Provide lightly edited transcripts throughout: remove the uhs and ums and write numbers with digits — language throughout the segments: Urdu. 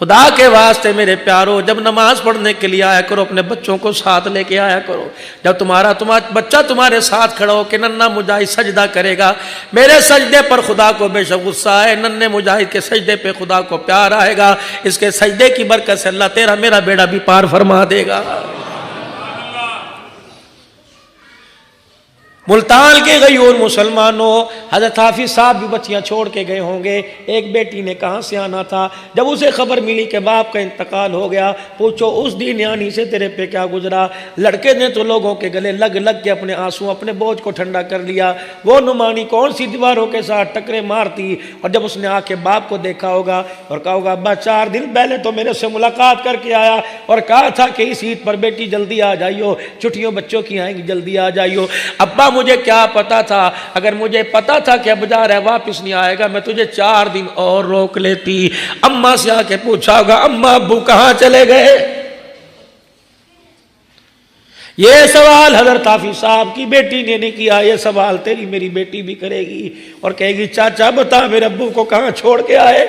خدا کے واسطے میرے پیارو، جب نماز پڑھنے کے لیے آیا کرو اپنے بچوں کو ساتھ لے کے آیا کرو. جب تمہارا بچہ تمہارے ساتھ کھڑا ہو کہ ننھا مجاہد سجدہ کرے گا، میرے سجدے پر خدا کو بے شک غصہ ہے، ننھے مجاہد کے سجدے پہ خدا کو پیار آئے گا، اس کے سجدے کی برکت سے اللہ تیرا میرا بیڑا بھی پار فرما دے گا. ملتان کے غیور مسلمانوں، حضرت حافظ صاحب بھی بچیاں چھوڑ کے گئے ہوں گے. ایک بیٹی نے کہاں سے آنا تھا، جب اسے خبر ملی کہ باپ کا انتقال ہو گیا، پوچھو اس دینیانی سے تیرے پہ کیا گزرا. لڑکے نے تو لوگوں کے گلے لگ لگ کے اپنے آنسو اپنے بوجھ کو ٹھنڈا کر لیا. وہ نعمانی کون سی دیواروں کے ساتھ ٹکرے مارتی، اور جب اس نے آ کے باپ کو دیکھا ہوگا اور کہا ہوگا ابا 4 دن پہلے تو میرے سے ملاقات کر کے آیا اور کہا تھا کہ اس عید پر بیٹی جلدی آ جائیو، چھٹیوں بچوں کی آئیں گی جلدی آ جائیو. ابا مجھے کیا پتا تھا، اگر مجھے پتا تھا کہ اب جا رہا ہے واپس نہیں آئے گا میں تجھے 4 دن اور روک لیتی. اماں سے آ کے پوچھا ہوگا اماں ابو کہاں چلے گئے. یہ سوال حضرت حافظ صاحب کی بیٹی نے نہیں کیا، یہ سوال تیری میری بیٹی بھی کرے گی اور کہے گی چاچا بتا میرے ابو کو کہاں چھوڑ کے آئے.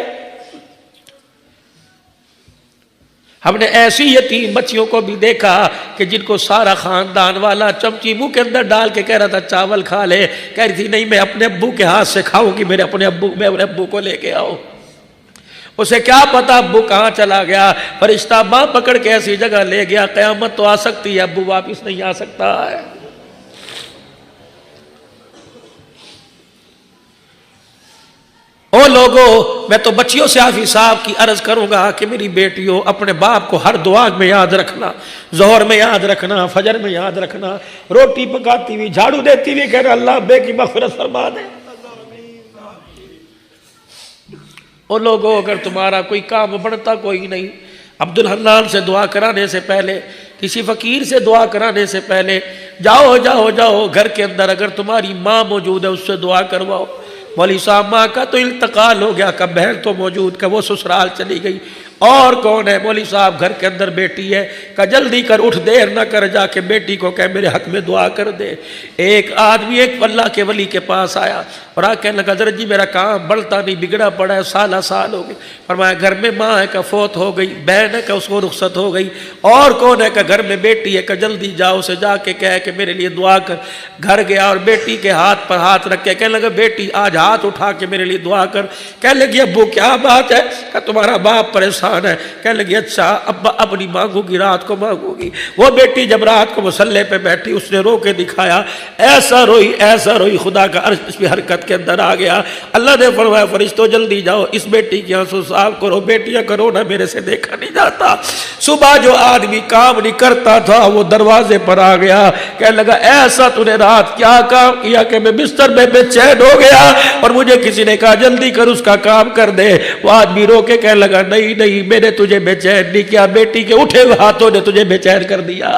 ہم نے ایسی یتیم بچیوں کو بھی دیکھا کہ جن کو سارا خاندان والا چمچی منہ کے اندر ڈال کے کہہ رہا تھا چاول کھا لے، کہہ رہی تھی نہیں میں اپنے ابو کے ہاتھ سے کھاؤں گی، میں اپنے ابو کو لے کے آؤ. اسے کیا پتا ابو کہاں چلا گیا. فرشتہ باں پکڑ کے ایسی جگہ لے گیا، قیامت تو آ سکتی ہے ابو واپس نہیں آ سکتا ہے. او لوگو، میں تو بچیوں سے حافظ صاحب کی عرض کروں گا کہ میری بیٹیوں اپنے باپ کو ہر دعا میں یاد رکھنا، ظہر میں یاد رکھنا، فجر میں یاد رکھنا، روٹی پکاتی ہوئی جھاڑو دیتی ہوئی کہنا اللہ بے کی مغفرت فرما دے. او لوگو اگر تمہارا کوئی کام بڑھتا کوئی نہیں، عبدالحنان سے دعا کرانے سے پہلے، کسی فقیر سے دعا کرانے سے پہلے جاؤ گھر کے اندر اگر تمہاری ماں موجود ہے اس سے دعا کرواؤ. مولوی صاحب ماں کا تو انتقال ہو گیا، کا بہن تو موجود، کا وہ سسرال چلی گئی، اور کون ہے؟ مولوی صاحب گھر کے اندر بیٹی ہے، کہ جلدی کر اٹھ دیر نہ کر، جا کے بیٹی کو کہ میرے حق میں دعا کر دے. ایک آدمی ایک اللہ کے ولی کے پاس آیا اور آ کہنے لگا حضرت جی میرا کام بڑھتا نہیں، بگڑا پڑا ہے، سال ہو گئے. فرمایا گھر میں ماں ہے کہ فوت ہو گئی، بہن ہے کہ اس کو رخصت ہو گئی، اور کون ہے کہ گھر میں بیٹی ہے، کہ جلدی جاؤ اسے جا کے کہے کہ میرے لیے دعا کر. گھر گیا اور بیٹی کے ہاتھ پر ہاتھ رکھ کے کہنے لگا بیٹی آج ہاتھ اٹھا کے میرے لیے دعا کر. کہنے لگی ابو کیا بات ہے؟ کہ تمہارا باپ پریشان ہے. کہنے لگی اچھا ابا اب نہیں مانگو گی، رات کو مانگو گی. وہ بیٹی جب رات کو مصلے پہ بیٹھی اس نے رو کے دکھایا، ایسا روئی خدا کا عرش اس کی حرکت کے اندر آ گیا. اللہ نے فرمایا فرشتوں جلدی جاؤ اس بیٹی کی آنسو صاف کرو، بیٹیاں کرو نہ میرے سے دیکھا نہیں جاتا. صبح جو آدمی کام نہیں کرتا تھا وہ دروازے پر آ گیا، کہنے لگا ایسا تو نے رات کیا کام کیا کہ میں بستر میں بے چین ہو گیا اور مجھے کسی نے کہا جلدی کر اس کا کام کر دے. وہ آدمی رو کے کہنے لگا نہیں میں نے تجھے بے چین نہیں کیا، بیٹی کے اٹھے ہوئے ہاتھوں نے تجھے بے چین کر دیا.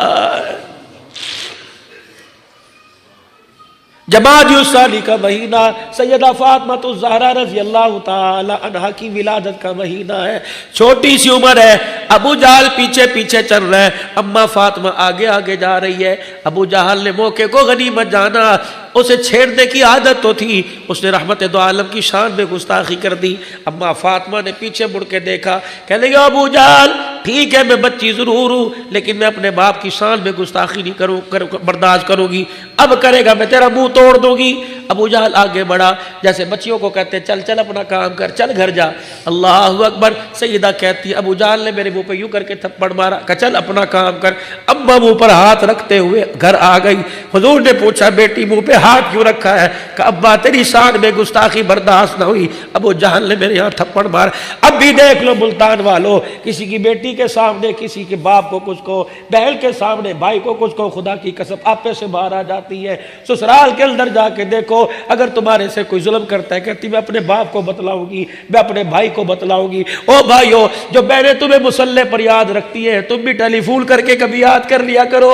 جمادی الثانی کا مہینہ سیدہ فاطمہ الزہرا رضی اللہ تعالی عنہا کی ولادت کا مہینہ ہے. چھوٹی سی عمر ہے، ابو جہل پیچھے چل رہا ہے، اما فاطمہ آگے جا رہی ہے. ابو جہل نے موقع کو غنیمت جانا، اسے چھیڑنے کی عادت تو تھی، اس نے رحمت دو عالم کی شان میں گستاخی کر دی. اما فاطمہ نے پیچھے مڑ کے دیکھا، کہنے لگا ابو جہل ٹھیک ہے میں بچی ضرور ہوں لیکن میں اپنے باپ کی شان میں گستاخی نہیں برداشت کروں گی، اب کرے گا میں تیرا منہ توڑ دوں گی. ابو جہل آگے بڑھا، جیسے بچیوں کو کہتے چل اپنا کام کر، چل گھر جا. اللہ اکبر. سیدہ کہتی ابو جہل نے میرے منہ پہ یوں کر کے تھپڑ مارا کہ چل اپنا کام کر. اما منہ پر ہاتھ رکھتے ہوئے گھر آ گئی. حضور نے پوچھا بیٹی منہ پہ ہاتھ کیوں رکھا ہے؟ کہ ابا تیری شان میں گستاخی برداشت نہ ہوئی. ابو جہل نے میرے یہاں تھپڑ مار. اب بھی دیکھ لو ملتان والو، کسی کی بیٹی کے سامنے کسی کے باپ کو کچھ کو، بہن کے سامنے بھائی کو کچھ کو، خدا کی قسم آپے سے باہر آ جاتی ہے. سسرال کے اندر جا کے دیکھو اگر تمہارے سے کوئی ظلم کرتا ہے کہتی میں اپنے باپ کو بتلاؤں گی، میں اپنے بھائی کو بتلاؤں گی. او بھائیو جو بہنیں تمہیں مصلے پر یاد رکھتی ہے تم بھی ٹیلی فون کر کے کبھی یاد کر لیا کرو.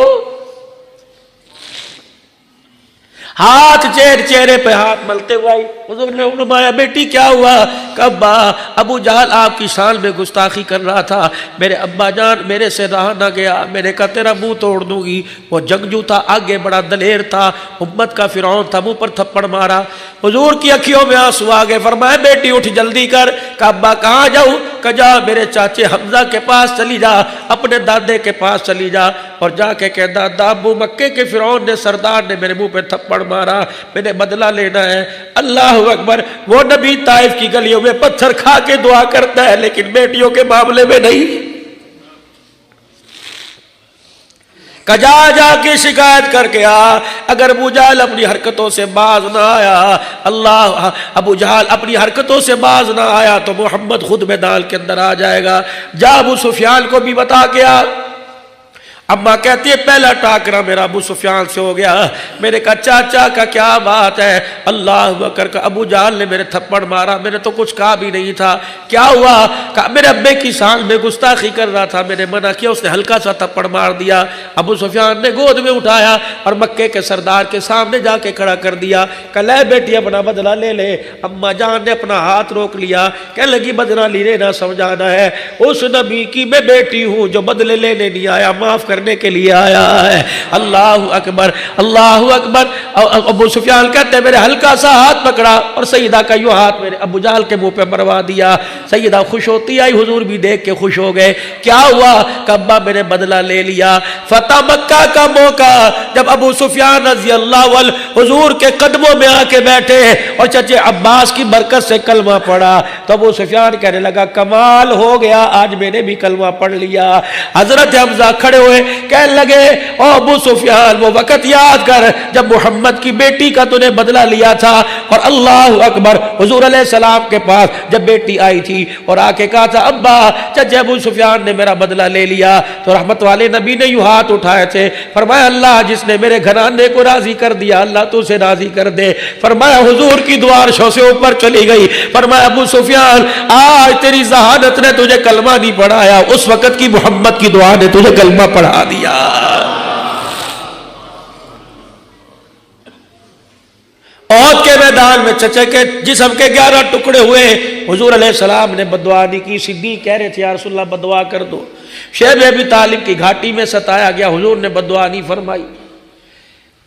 ہاتھ چہرے پہ ہاتھ ملتے ہوئے آئی. حضور نے فرمایا بیٹی کیا ہوا؟ کب ابو جہل آپ کی شان میں گستاخی کر رہا تھا، میرے ابا جان میرے سے رہا نہ گیا، میں نے کہا تیرا منہ توڑ دوں گی. وہ جنگجو تھا، آگے بڑا دلیر تھا، امت کا فرعون تھا، منہ پر تھپڑ مارا. حضور کی اکھیوں میں آنسو آ گئے. فرمایا بیٹی اٹھ جلدی کر. کہا ابا کہاں جاؤں؟ کہ جا میرے چاچے حمزہ کے پاس چلی جا، اپنے دادے کے پاس چلی جا اور جا کے کہہ دادا ابو مکے کے فرعون نے سردار نے میرے منہ پہ تھپڑ مارا، میں نے بدلہ لینا ہے. اللہ اکبر. وہ نبی طائف کی گلیوں میں پتھر کھا کے دعا کرتا ہے لیکن بیٹیوں کے معاملے میں نہیں. جا کے شکایت کر کے آ. اگر ابو جہل اپنی حرکتوں سے باز نہ آیا، ابو جہل اپنی حرکتوں سے باز نہ آیا تو محمد خود میدان کے اندر آ جائے گا. جا ابو سفیان کو بھی بتا کے آ. اماں کہتی ہے پہلا ٹاکرا میرا ابو سفیان سے ہو گیا. میں نے کہا چاچا کا کیا بات ہے؟ اللہ اکبر. کا ابو جہل نے میرے تھپڑ مارا، میں نے تو کچھ کہا بھی نہیں تھا. کیا ہوا؟ کہا میرے ابے کی شان میں گستاخی کر رہا تھا، میں نے منع کیا، اس نے ہلکا سا تھپڑ مار دیا. ابو سفیان نے گود میں اٹھایا اور مکے کے سردار کے سامنے جا کے کھڑا کر دیا. کہ لے بیٹی اپنا بدلہ لے لے. اماں جان نے اپنا ہاتھ روک لیا، کہنے لگی بدلہ لینے نہ سمجھانا ہے، اس نبی کی میں بیٹی ہوں جو بدلے لینے نہیں آیا، معاف کرنے کے لیے آیا ہے. اللہ اکبر اللہ اکبر. ابو سفیان کہتے ہیں میرے ہلکا سا ہاتھ پکڑا اور سیدہ کا یوں ہاتھ میرے ابو جہل کے منہ پہ مروا دیا. سیدہ خوش ہوتی آئی، حضور بھی دیکھ کے خوش ہو گئے. کیا ہوا؟ کہ ابا میں نے بدلہ لے لیا. فتح مکہ کا موقع جب ابو سفیان رضی اللہ عنہ حضور کے قدموں میں آ کے بیٹھے اور چچے عباس کی برکت سے کلمہ پڑھا تو ابو سفیان کہنے لگا کمال ہو گیا، آج میں نے بھی کلمہ پڑھ لیا. حضرت حمزہ کھڑے ہوئے کہنے لگے او ابو سفیان وہ وقت یاد کر جب محمد کی بیٹی کا تو نے بدلہ لیا تھا. اور اللہ اکبر حضور علیہ السلام کے پاس جب بیٹی آئی تھی اور آ کے کہا تھا ابا چچے ابو سفیان نے میرا بدلہ لے لیا، تو رحمت والے نبی نے یوں ہاتھ اٹھائے تھے. فرمایا اللہ جس نے میرے گھرانے کو راضی کر دیا اللہ تو اسے راضی کر دے. فرمایا حضور کی دعا عرشوں سے اوپر چلی گئی. فرمایا ابو سفیان آج تیری ذہانت نے تجھے کلمہ نہیں پڑھایا، اس وقت کی محمد کی دعا نے تجھے کلمہ پڑھا دیا. عہد کے میدان میں چچے کے جسم کے 11 ٹکڑے ہوئے. حضور علیہ السلام نے بدعا نہیں کی. صدیق کہہ رہے تھے یا رسول اللہ بدعا کر دو. شیب ابی طالب کی گھاٹی میں ستایا گیا، حضور نے بدعا نہیں فرمائی.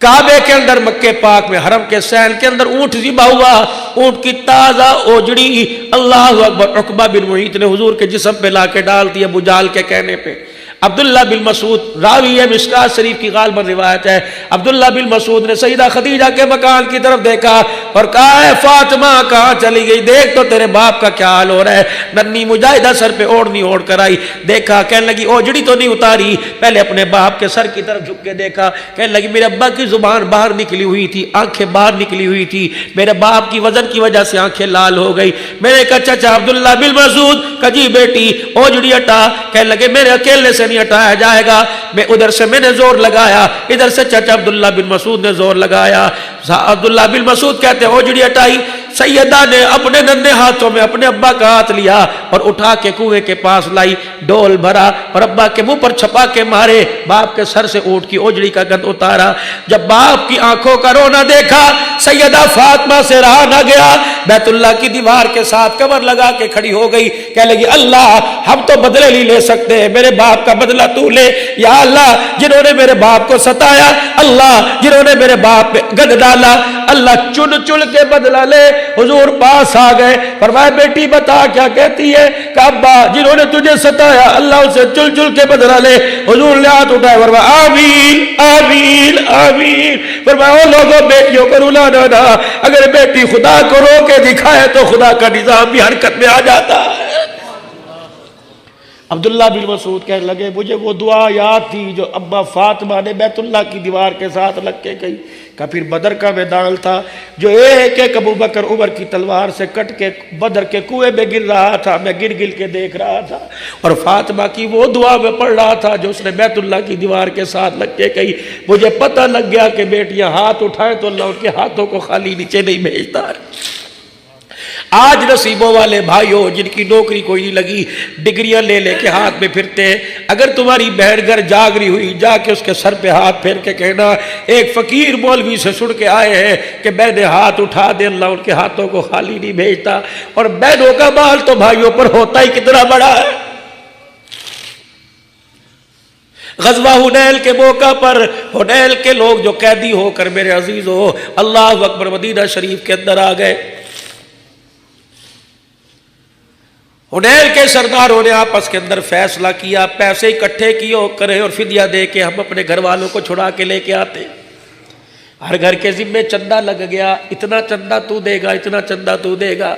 کعبے کے اندر مکے پاک میں حرم کے سین کے اندر اونٹ ذبح ہوا، اونٹ کی تازہ اوجڑی اللہ اکبر عقبہ بن معیط نے حضور کے جسم پہ لا کے ڈال دی ابو جہل کے کہنے پہ. عبداللہ بن مسعود راوی ہے مشکات شریف کی غالباً روایت ہے. عبداللہ بن مسعود نے سیدہ خدیجہ کے مکان کی طرف دیکھا اور کہا اے فاطمہ کہاں چلی گئی؟ دیکھ تو تیرے باپ کا کیا حال ہو رہا ہے. ننھی مجاہدہ سر پہ اوڑھنی اوڑھ کر آئی، دیکھا کہنے لگی اوجڑی تو نہیں اتاری، پہلے اپنے باپ کے سر کی طرف جھک کے دیکھا، کہنے لگی میرے ابا کی زبان باہر نکلی ہوئی تھی، آنکھیں باہر نکلی ہوئی تھی، میرے باپ کی وزن کی وجہ سے آنکھیں لال ہو گئی. میں نے کہا چچا عبداللہ بن مسعود کجی بیٹی اوجڑی ہٹا. کہنے لگے میرے اکیلے سے نہیں ہٹایا جائے گا. میں نے زور لگایا، ادھر سے چچا عبداللہ بن مسعود نے زور لگایا. عبداللہ بن مسعود کہتے ہیں اوجڑی ہٹائی. سیدہ نے اپنے ننھے ہاتھوں میں اپنے ابا کا ہاتھ لیا اور اٹھا کے کنویں کے پاس لائی، ڈول بھرا اور ابا کے منہ پر چھپا کے مارے، باپ کے سر سے اونٹ کی اوجڑی کا گند اتارا. جب باپ کی آنکھوں کا رونا دیکھا سیدہ فاطمہ سے رہا نہ گیا، بیت اللہ کی دیوار کے ساتھ کمر لگا کے کھڑی ہو گئی. کہنے لگی اللہ ہم تو بدلے نہیں لے سکتے، میرے باپ کا بدلہ تو لے. یا اللہ جنہوں نے میرے باپ کو ستایا، اللہ جنہوں نے میرے باپ پہ گند ڈالا، اللہ چن چن کے بدلہ لے. حضور پاس آ گئے، فرمایا بیٹی بتا کیا کہتی ہے؟ کہ ابا جنہوں نے تجھے ستایا اللہ اسے چل چل کے بدلہ لے. حضور نے ہاتھ اٹھائے، فرمایا آمین آمین آمین. فرمایا او لوگوں بیٹیوں کو رلانا نہ، اگر بیٹی خدا کو رو کے دکھائے تو خدا کا نظام بھی حرکت میں آ جاتا ہے. عبداللہ بن مسعود کہنے لگے مجھے وہ دعا یاد تھی جو ابا فاطمہ نے بیت اللہ کی دیوار کے ساتھ لگ کے گئی. کہ پھر بدر کا میدان تھا جو ایک ایک ابو بکر عمر کی تلوار سے کٹ کے بدر کے کنویں میں گر رہا تھا، میں گر گر کے دیکھ رہا تھا اور فاطمہ کی وہ دعا میں پڑھ رہا تھا جو اس نے بیت اللہ کی دیوار کے ساتھ لگ کے کہی. مجھے پتہ لگ گیا کہ بیٹیاں ہاتھ اٹھائیں تو اللہ ان کے ہاتھوں کو خالی نیچے نہیں بھیجتا. آج نصیبوں والے بھائیوں جن کی نوکری کوئی نہیں لگی، ڈگریاں لے لے کے ہاتھ میں پھرتے ہیں، اگر تمہاری بہن گھر جاگ رہی ہوئی، جا کے اس کے سر پہ ہاتھ پھیر کے کہنا ایک فقیر مولوی سے سن کے آئے ہیں کہ میں نے ہاتھ اٹھا دے، اللہ ان کے ہاتھوں کو خالی نہیں بھیجتا۔ اور بہنوں کا مال تو بھائیوں پر ہوتا ہی کتنا بڑا ہے۔ غزوہ حنین کے موقع پر حنین کے لوگ جو قیدی ہو کر میرے عزیزو اللہ اکبر مدینہ شریف کے اندر آ گئے، حنین کے سرداروں نے آپس کے اندر فیصلہ کیا پیسے اکٹھے کیے کریں اور فدیہ دے کے ہم اپنے گھر والوں کو چھڑا کے لے کے آتے۔ ہر گھر کے ذمے چندہ لگ گیا، اتنا چندہ تو دے گا، اتنا چندہ تو دے گا۔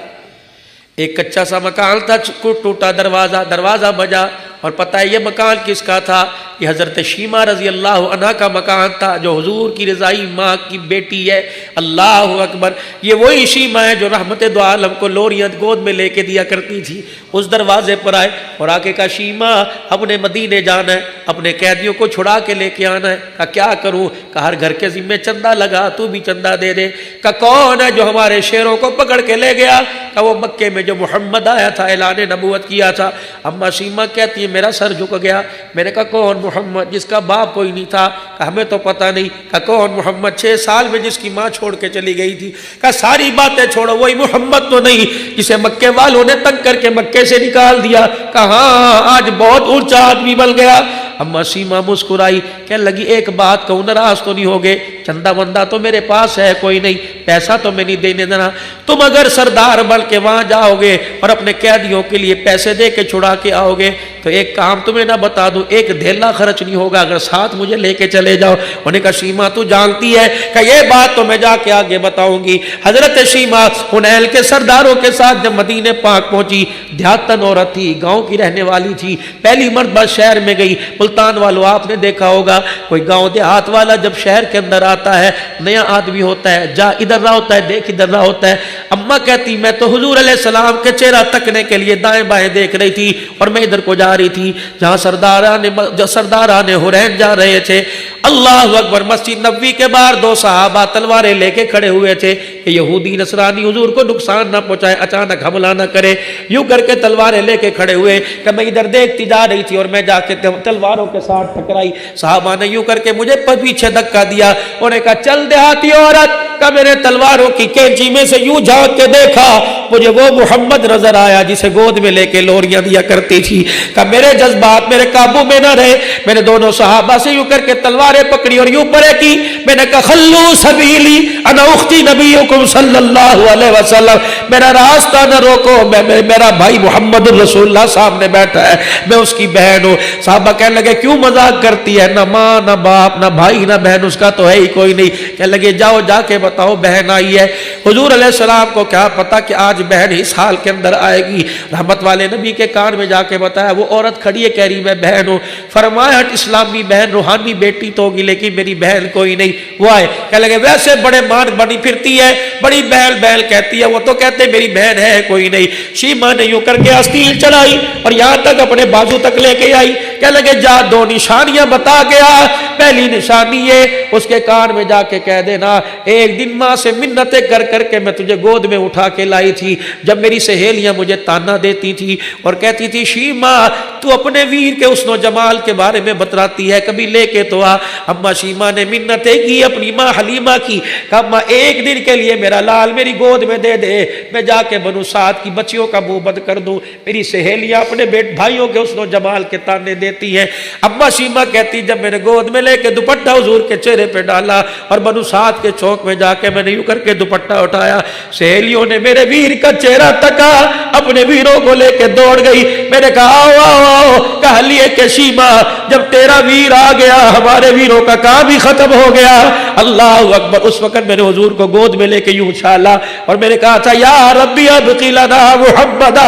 ایک کچا سا مکان تھا، ٹوٹا دروازہ بجا، اور پتہ ہے یہ مکان کس کا تھا؟ یہ حضرت شیمہ رضی اللہ عنہ کا مکان تھا جو حضور کی رضائی ماں کی بیٹی ہے۔ اللہ اکبر، یہ وہی شیمہ ہے جو رحمت دو عالم کو لوریاں گود میں لے کے دیا کرتی تھی۔ اس دروازے پر آئے اور آ کے کہا شیمہ اپنے مدینے جانا ہے، اپنے قیدیوں کو چھڑا کے لے کے آنا ہے۔ کہا کیا کروں؟ کہا ہر گھر کے ذمے چندہ لگا، تو بھی چندہ دے دے۔ کہا کون ہے جو ہمارے شیروں کو پکڑ کے لے گیا؟ کہا وہ مکے میں جو محمد آیا تھا، اعلان نبوت کیا تھا۔ اما شیمہ کہتی ہے میرا سر جھک گیا۔ میں نے کہا کون محمد جس کا باپ کوئی نہیں تھا؟ کہا ہمیں تو پتہ نہیں۔ کہا کون محمد 6 سال میں جس کی ماں چھوڑ کے چلی گئی تھی؟ کہا ساری باتیں چھوڑو، وہی محمد تو نہیں جسے مکے والوں نے تنگ کر کے مکے سے نکال دیا؟ کہا ہاں آج بہت اونچا آدمی بن گیا۔ اما شیمہ مسکرائی، کہنے لگی ایک بات کہوں، ناراض تو نہیں ہوگے؟ چندہ بندہ تو میرے پاس ہے کوئی نہیں، پیسہ تو میں نہیں دینے دینا۔ تم اگر سردار بن کے وہاں جاؤ گے اور اپنے قیدیوں کے لیے پیسے دے کے چھڑا کے آؤ گے تو ایک کام تمہیں نہ بتا دوں، ایک دھیلا خرچ نہیں ہوگا اگر ساتھ مجھے لے کے چلے جاؤ۔ انہوں نے کہا شیمہ تو جانتی ہے کہ یہ بات تو میں جا کے آگے بتاؤں گی۔ حضرت شیمہ حنین کے سرداروں کے ساتھ جب مدینہ پاک پہنچی، دیہاتن عورت تھی، گاؤں کی رہنے والی تھی، پہلی مرتبہ شہر میں گئی۔ ملتان والوں آپ نے دیکھا ہوگا کوئی گاؤں دیہات والا جب شہر کے اندر آتا ہے، نیا آدمی ہوتا ہے، جا ادھر رہا ہوتا ہے، دیکھ ادھر رہا ہوتا ہے۔ اماں کہتی میں تو حضور علیہ السلام کے چہرہ تکنے کے لیے دائیں بائیں دیکھ رہی تھی اور میں ادھر کو جا رہی تھی جہاں سرداران حنین جا رہے تھے۔ اللہ اکبر، مسجد نبوی کے باہر 2 صحابہ تلواریں لے کے کھڑے ہوئے تھے کہ یہودی نصرانی حضور کو نقصان نہ پہنچائے، اچانک حملہ نہ کرے۔ یوں کر کے تلواریں لے کے کھڑے ہوئے کہ میں ادھر دیکھتی جا رہی تھی اور میں جا کے تلواروں کے ساتھ ٹکرائی۔ صحابہ نے یوں کر کے مجھے پیچھے دھکا دیا، انہوں نے کہا چل دیہاتی عورت، کہ میں نے تلواروں کی کینچی میں سے یوں جھانک کے دیکھا، مجھے وہ محمد نظر آیا جسے گود میں لے کے لوریاں دیا کرتی تھی۔ کہ میرے جذبات میرے قابو میں نہ رہے، میں نے دونوں صحابہ سے یوں کر کے تلواریں پکڑی اور یوں پرے کی۔ میں نے کہا خلو سبیلی انا اختی نبیکم صلی اللہ علیہ وسلم، میرا راستہ نہ روکو، میرا بھائی محمد الرسول اللہ سامنے بیٹھا ہے، میں اس کی بہن ہوں۔ صحابہ کہنے لگے کیوں مذاق کرتی ہے؟ نہ ماں نہ باپ نہ بھائی نہ بہن اس کا تو ہے ہی کوئی نہیں۔ کہنے لگے جاؤ جا کے بتاؤ بہن آئی ہے۔ حضور علیہ السلام کو کیا پتا کہ آج بہن اس حال کے اندر آئے گی۔ رحمت والے نبی کے کان میں جا کے بتایا، وہ عورت کھڑی ہے کہہ رہی میں بہن ہوں۔ فرمایا اسلامی بہن روحانی بیٹی تو ہوگی لیکن میری بہن کوئی نہیں۔ وہ آئے کہنے لگے ویسے بڑے مان بنی پھرتی ہے، بڑی بہن بہن کہتی ہے، وہ تو کہتے میری بہن ہے کوئی نہیں۔ شیمہ نے یوں کر کے آستین چڑھائی اور یہاں تک اپنے بازو تک لے کے آئی۔ کہنے لگے جا 2 نشانیاں بتا گیا، پہلی نشانی یہ اس کے کان میں جا کے کہہ دینا ایک دن ماں سے منتیں کر کر کے میں تجھے گود میں اٹھا کے لائی تھی، جب میری سہیلیاں مجھے تانا دیتی تھی اور کہتی تھی شیمہ تو اپنے ویر کے حسن و جمال کے بارے میں بتراتی ہے، کبھی لے کے تو آ۔ اما شیمہ نے منتیں کی اپنی ماں حلیمہ کی، کہا اما ایک دن کے لیے میرا لال میری گود میں دے دے، میں جا کے بنو سعد کی بچیوں کا منہ بند کر دوں، میری سہیلیاں اپنے بھائیوں کے حسن و جمال کے تانے دیتی ہیں۔ اما شیمہ کہتی جب میں نے گود میں لے کے دوپٹہ حضور کے چہرے پہ ڈالا اور بنو سعد کے چوک میں جا کے میں نے یوں کر کے دوپٹہ اٹھایا، سہیلیوں نے میرے ویر کا چہرہ تکا، اپنے ویروں کو لے کے دوڑ گئی۔ میں نے کہا آؤ آؤ آؤ، کہا لیے کہ شیمہ جب تیرا ویر آ گیا ہمارے ویروں کا کام ہی ختم ہو گیا۔ اللہ اکبر، اس وقت میں نے حضور کو گود میں لے کے یوں اچھالا اور میں نے کہا تھا یا ربی ابقی لنا محمدا،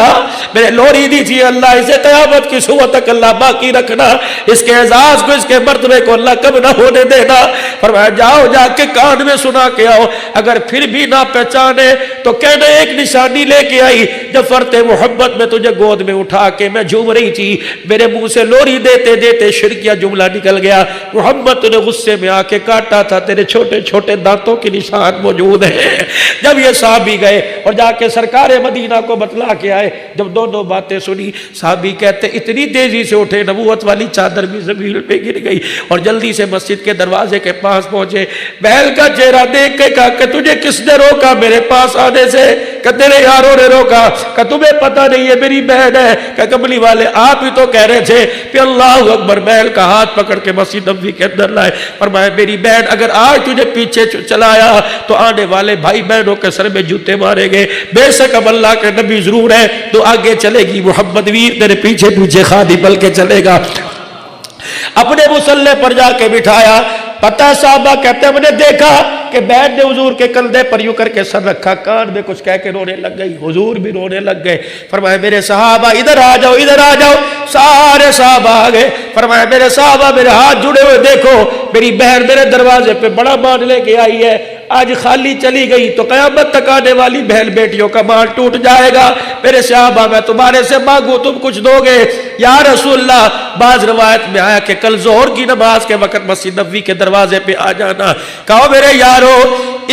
میں نے لوری دی تھی اللہ اسے قیامت کی صبح تک اللہ باقی رکھنا، اس کے اعزاز کو اس کے مرتبے کو اللہ کب نہ ہونے دینا۔ فرمایا جاؤ جا کے کان میں سنا کے آؤ، اگر پھر بھی نہ پہچانے تو کہنا ایک نشانی لے کے آئی، جب فرت محبت میں تجھے گود میں اٹھا کے میں جھوم رہی تھی، میرے منہ سے لوری دیتے دیتے شرکیہ جملہ نکل گیا، محمد نے غصے میں آ کے کاٹا تھا، تیرے چھوٹے چھوٹے دانتوں کے نشان موجود ہیں، جب یہ صحابی گئے اور جا کے سرکار مدینہ کو بتلا کے آئے، جب دونوں باتیں سنی، صحابی کہتے اتنی تیزی سے اٹھے نبوت والی چادر بھی زمین پہ گر گئی اور جلدی سے مسجد کے دروازے کے پاس پہنچے، بہل کا چہرہ دیکھ کے کہا کہ تجھے کس نے روکا میرے پاس آنے سے؟ کہ تیرے یاروں نے روکا۔ کہ تمہیں پتہ نہیں ہے میری بہن ہے؟ کہ کملی والے آپ ہی تو کہہ رہے تھے کہ اللہ اکبر۔ بہل کا ہاتھ پکڑ کے مسجد نبوی کے اندر لائے، فرمایا میری بہن اگر آج تجھے پیچھے چلایا تو آنے والے بھائی بہنوں کے سر میں جوتے مارے گے، بے شک اب اللہ کے نبی ضرور ہے تو آگے چلے گی، محمد ویر تیرے پیچھے پیچھے خادی بل کے چلے گا۔ اپنے مصلے پر جا کے بٹھایا، پتہ صحابہ کہتے ہیں ہم نے دیکھا کہ بہن نے حضور کے کندھے پر یوں کر کے سر رکھا، کان میں کچھ کہہ کے رونے لگ گئی، حضور بھی رونے لگ گئے۔ فرمایا میرے صحابہ ادھر آ جاؤ، ادھر آ جاؤ۔ سارے صحابہ آ گئے۔ فرمایا میرے صحابہ میرے ہاتھ جڑے ہوئے دیکھو، میری بہن میرے دروازے پہ بڑا مان لے کے آئی ہے، آج خالی چلی گئی تو قیامت تک آنے والی بہن بیٹیوں کا مان ٹوٹ جائے گا۔ میرے صحابہ میں تمہارے سے مانگوں تم کچھ دو گے؟ یا رسول اللہ، بعض روایت میں آیا کہ کل ظہر کی نماز کے وقت مسجد نبوی کے دروازے پہ آ جانا۔ کہو میرے یارو